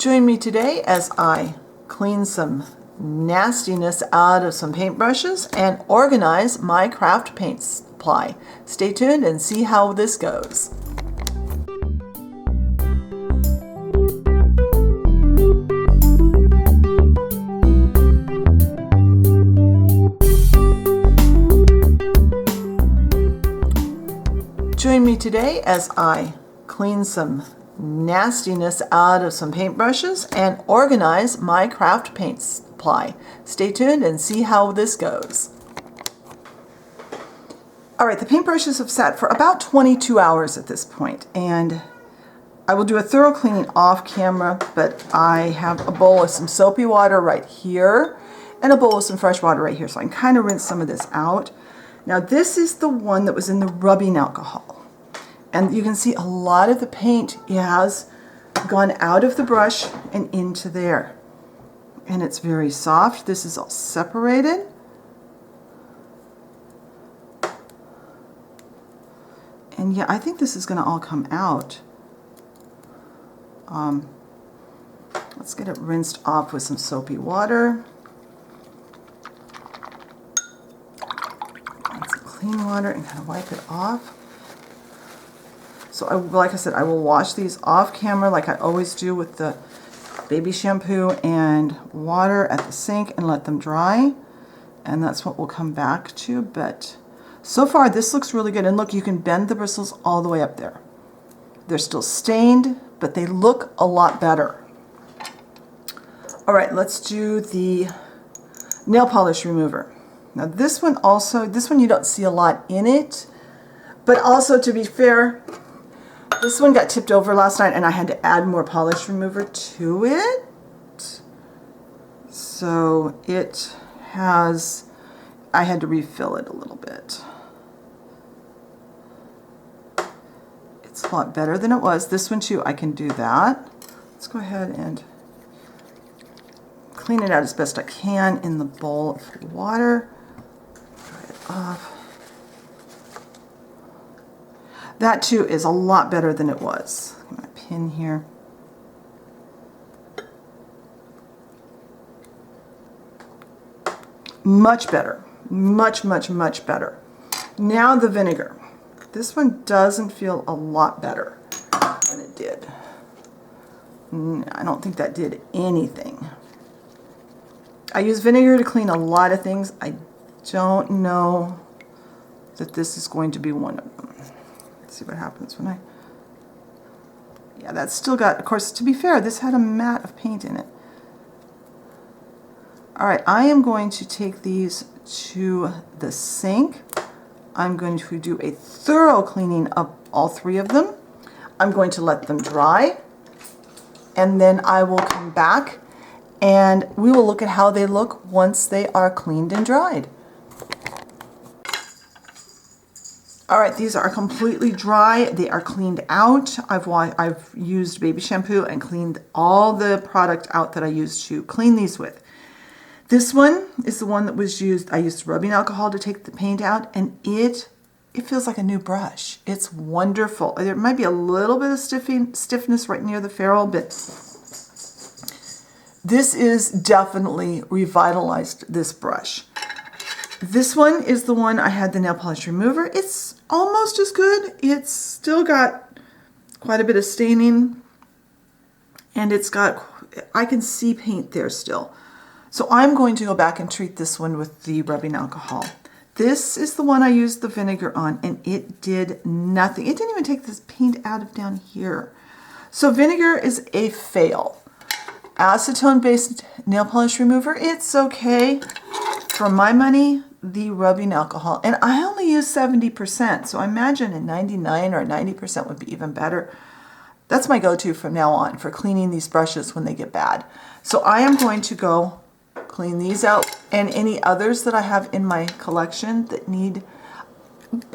Join me today as I clean some nastiness out of some paintbrushes and organize my craft paint supply. Stay tuned and see how this goes. Join me today as I clean some nastiness out of some paintbrushes and organize my craft paint supply. Stay tuned and see how this goes. All right, the paintbrushes have sat for about 22 hours at this point, and I will do a thorough cleaning off camera, but I have a bowl of some soapy water right here and a bowl of some fresh water right here, so I can kind of rinse some of this out. Now this is the one that was in the rubbing alcohol. And you can see a lot of the paint has gone out of the brush and into there. And it's very soft. This is all separated. And yeah, I think this is going to all come out. Let's get it rinsed off with some soapy water. And some clean water and kind of wipe it off. So like I said, I will wash these off camera like I always do with the baby shampoo and water at the sink and let them dry. And that's what we'll come back to. But so far this looks really good. And look, you can bend the bristles all the way up there. They're still stained, but they look a lot better. All right, let's do the nail polish remover. Now this one you don't see a lot in it, but also to be fair, this one got tipped over last night and I had to add more polish remover to it. So I had to refill it a little bit. It's a lot better than it was. This one too, I can do that. Let's go ahead and clean it out as best I can in the bowl of water. Dry it off. That too is a lot better than it was. Get my pin here. Much better. Much, much, much better. Now the vinegar. This one doesn't feel a lot better than it did. I don't think that did anything. I use vinegar to clean a lot of things. I don't know that this is going to be one of them. See what happens when yeah, that's still got, of course, to be fair, this had a mat of paint in it. All right, I am going to take these to the sink. I'm going to do a thorough cleaning of all three of them. I'm going to let them dry, and then I will come back and we will look at how they look once they are cleaned and dried. All right, these are completely dry. They are cleaned out. I've used baby shampoo and cleaned all the product out that I used to clean these with. This one is the one that was used. I used rubbing alcohol to take the paint out, and it feels like a new brush. It's wonderful. There might be a little bit of stiffness right near the ferrule, but this is definitely revitalized this brush. This one is the one I had the nail polish remover. It's almost as good. It's still got quite a bit of staining, and I can see paint there still. So I'm going to go back and treat this one with the rubbing alcohol. This is the one I used the vinegar on, and it did nothing. It didn't even take this paint out of down here. So vinegar is a fail. Acetone-based nail polish remover, it's okay. For my money, the rubbing alcohol, and I only use 70%, so I imagine a 99 or 90% would be even better. That's my go-to from now on for cleaning these brushes when they get bad. So I am going to go clean these out, and any others that I have in my collection that need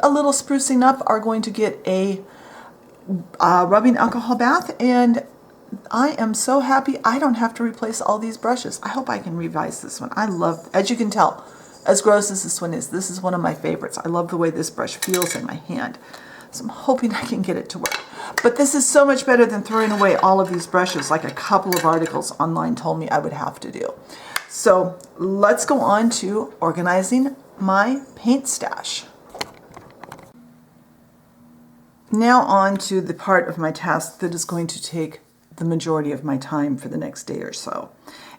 a little sprucing up are going to get a rubbing alcohol bath, and I am so happy I don't have to replace all these brushes. I hope I can revise this one. I love, as you can tell, as gross as this one is, this is one of my favorites. I love the way this brush feels in my hand. So I'm hoping I can get it to work. But this is so much better than throwing away all of these brushes like a couple of articles online told me I would have to do. So let's go on to organizing my paint stash. Now on to the part of my task that is going to take the majority of my time for the next day or so.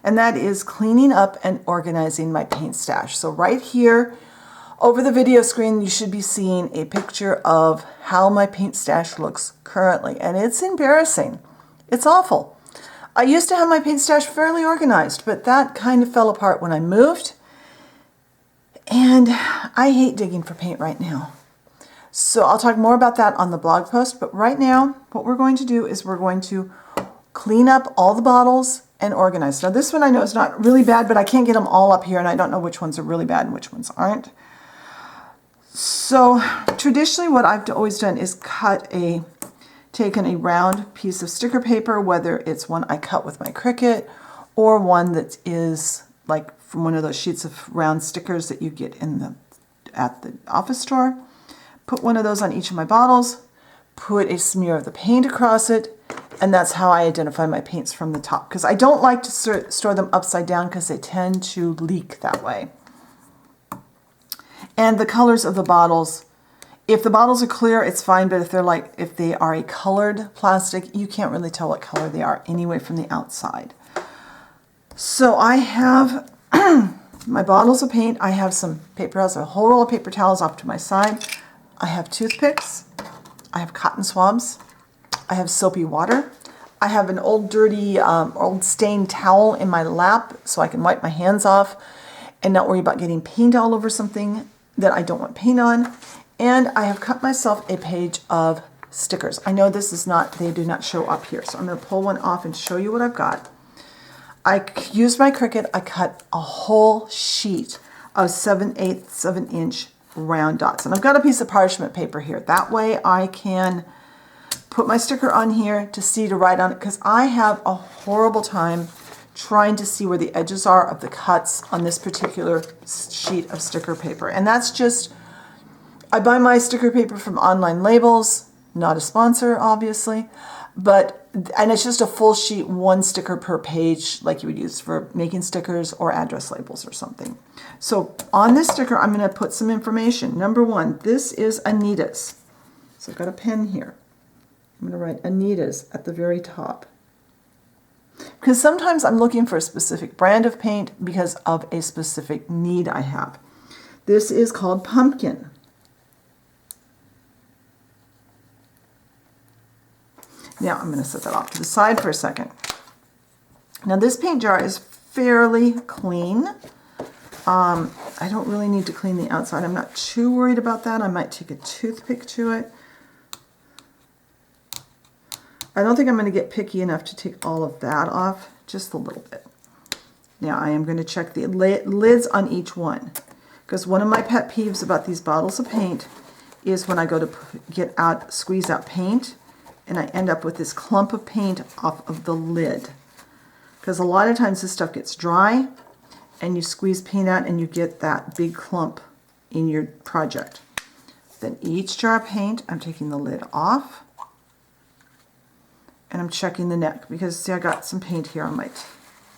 And that is cleaning up and organizing my paint stash. So right here over the video screen, you should be seeing a picture of how my paint stash looks currently. And it's embarrassing. It's awful. I used to have my paint stash fairly organized, but that kind of fell apart when I moved. And I hate digging for paint right now. So I'll talk more about that on the blog post, but right now what we're going to do is we're going to clean up all the bottles and organize. Now this one I know is not really bad, but I can't get them all up here and I don't know which ones are really bad and which ones aren't. So traditionally what I've always done is taken a round piece of sticker paper, whether it's one I cut with my Cricut or one that is like from one of those sheets of round stickers that you get at the office store. Put one of those on each of my bottles, put a smear of the paint across it, and that's how I identify my paints from the top. Because I don't like to store them upside down because they tend to leak that way. And the colors of the bottles, if the bottles are clear, it's fine, but if they are a colored plastic, you can't really tell what color they are anyway from the outside. So I have my bottles of paint. I have some paper towels, a whole roll of paper towels off to my side. I have toothpicks. I have cotton swabs. I have soapy water. I have an old dirty, old stained towel in my lap so I can wipe my hands off and not worry about getting paint all over something that I don't want paint on. And I have cut myself a page of stickers. I know this is not, they do not show up here, so I'm going to pull one off and show you what I've got. I used my Cricut. I cut a whole sheet of 7/8 of an inch round dots. And I've got a piece of parchment paper here. That way I can put my sticker on here to write on it, because I have a horrible time trying to see where the edges are of the cuts on this particular sheet of sticker paper. And that's just, I buy my sticker paper from Online Labels, not a sponsor obviously, and it's just a full sheet, one sticker per page, like you would use for making stickers or address labels or something. So on this sticker, I'm going to put some information. Number one, this is Anita's. So I've got a pen here. I'm going to write Anita's at the very top. Because sometimes I'm looking for a specific brand of paint because of a specific need I have. This is called Pumpkin. Now I'm going to set that off to the side for a second. Now this paint jar is fairly clean. I don't really need to clean the outside. I'm not too worried about that. I might take a toothpick to it. I don't think I'm going to get picky enough to take all of that off, just a little bit. Now I am going to check the lids on each one, because one of my pet peeves about these bottles of paint is when I go to squeeze out paint, and I end up with this clump of paint off of the lid. Because a lot of times this stuff gets dry, and you squeeze paint out and you get that big clump in your project. Then each jar of paint, I'm taking the lid off, and I'm checking the neck, because see, I got some paint here on my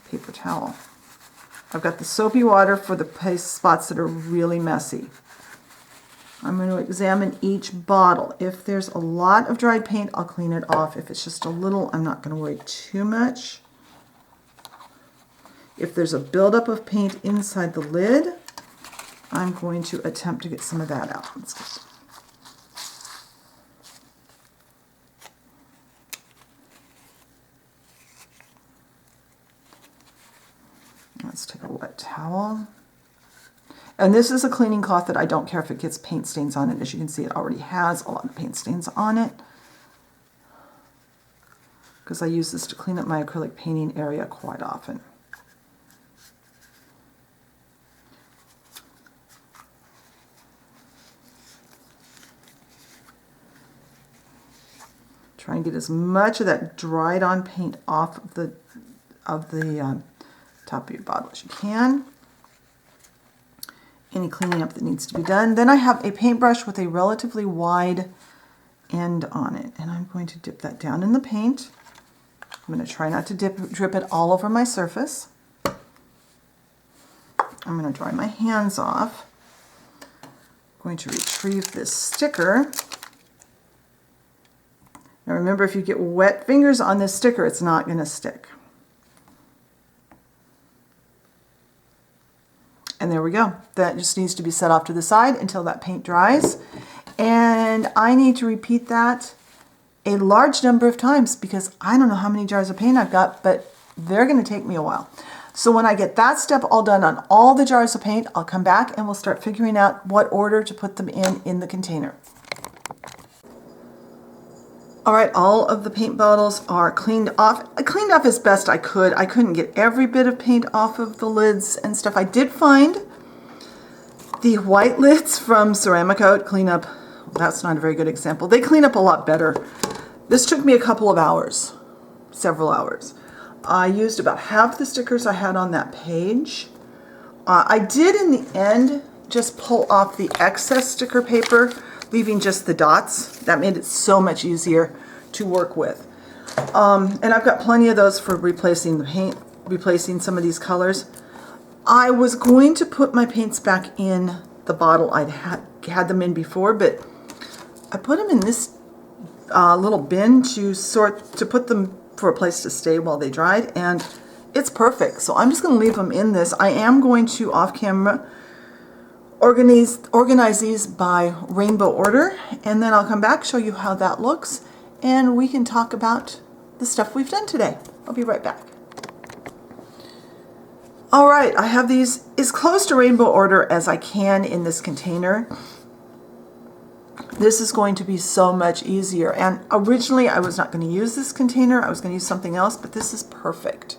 paper towel. I've got the soapy water for the spots that are really messy. I'm going to examine each bottle. If there's a lot of dried paint, I'll clean it off. If it's just a little, I'm not going to worry too much. If there's a buildup of paint inside the lid, I'm going to attempt to get some of that out. Let's take a wet towel. And this is a cleaning cloth that I don't care if it gets paint stains on it. As you can see, it already has a lot of paint stains on it, because I use this to clean up my acrylic painting area quite often. Try and get as much of that dried on paint off of the top of your bottle as you can. Any cleaning up that needs to be done. Then I have a paintbrush with a relatively wide end on it. And I'm going to dip that down in the paint. I'm going to try not to drip it all over my surface. I'm going to dry my hands off. I'm going to retrieve this sticker. Now remember, if you get wet fingers on this sticker, it's not going to stick. And there we go. That just needs to be set off to the side until that paint dries. And I need to repeat that a large number of times because I don't know how many jars of paint I've got, but they're going to take me a while. So when I get that step all done on all the jars of paint, I'll come back and we'll start figuring out what order to put them in the container. All right, all of the paint bottles are cleaned off. I cleaned off as best I could. I couldn't get every bit of paint off of the lids and stuff. I did find the white lids from Ceramicoat clean up. That's not a very good example. They clean up a lot better. This took me a couple of hours, several hours. I used about half the stickers I had on that page. I did in the end just pull off the excess sticker paper, leaving just the dots. That made it so much easier to work with. And I've got plenty of those for replacing the paint, replacing some of these colors. I was going to put my paints back in the bottle I'd had them in before, but I put them in this little bin to put them for a place to stay while they dried, and it's perfect. So I'm just going to leave them in this. I am going to off camera organize these by rainbow order, and then I'll come back, show you how that looks, and we can talk about the stuff we've done today. I'll be right back. All right, I have these as close to rainbow order as I can in this container. This is going to be so much easier. And originally I was not going to use this container. I was going to use something else, but this is perfect.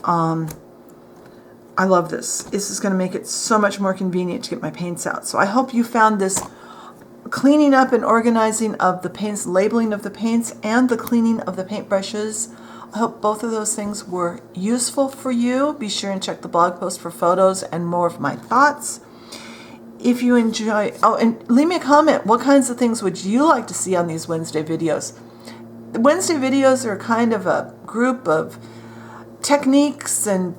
I love this. This is going to make it so much more convenient to get my paints out. So I hope you found this cleaning up and organizing of the paints, labeling of the paints, and the cleaning of the paintbrushes. I hope both of those things were useful for you. Be sure and check the blog post for photos and more of my thoughts. If you enjoy, oh, and leave me a comment. What kinds of things would you like to see on these Wednesday videos? The Wednesday videos are kind of a group of techniques and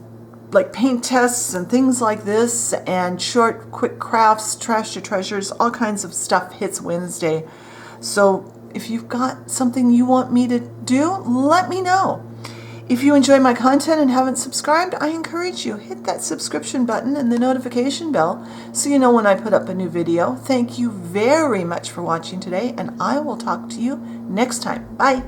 like paint tests and things like this, and short, quick crafts, trash to treasures, all kinds of stuff hits Wednesday. So if you've got something you want me to do, let me know. If you enjoy my content and haven't subscribed, I encourage you, hit that subscription button and the notification bell so you know when I put up a new video. Thank you very much for watching today, and I will talk to you next time. Bye.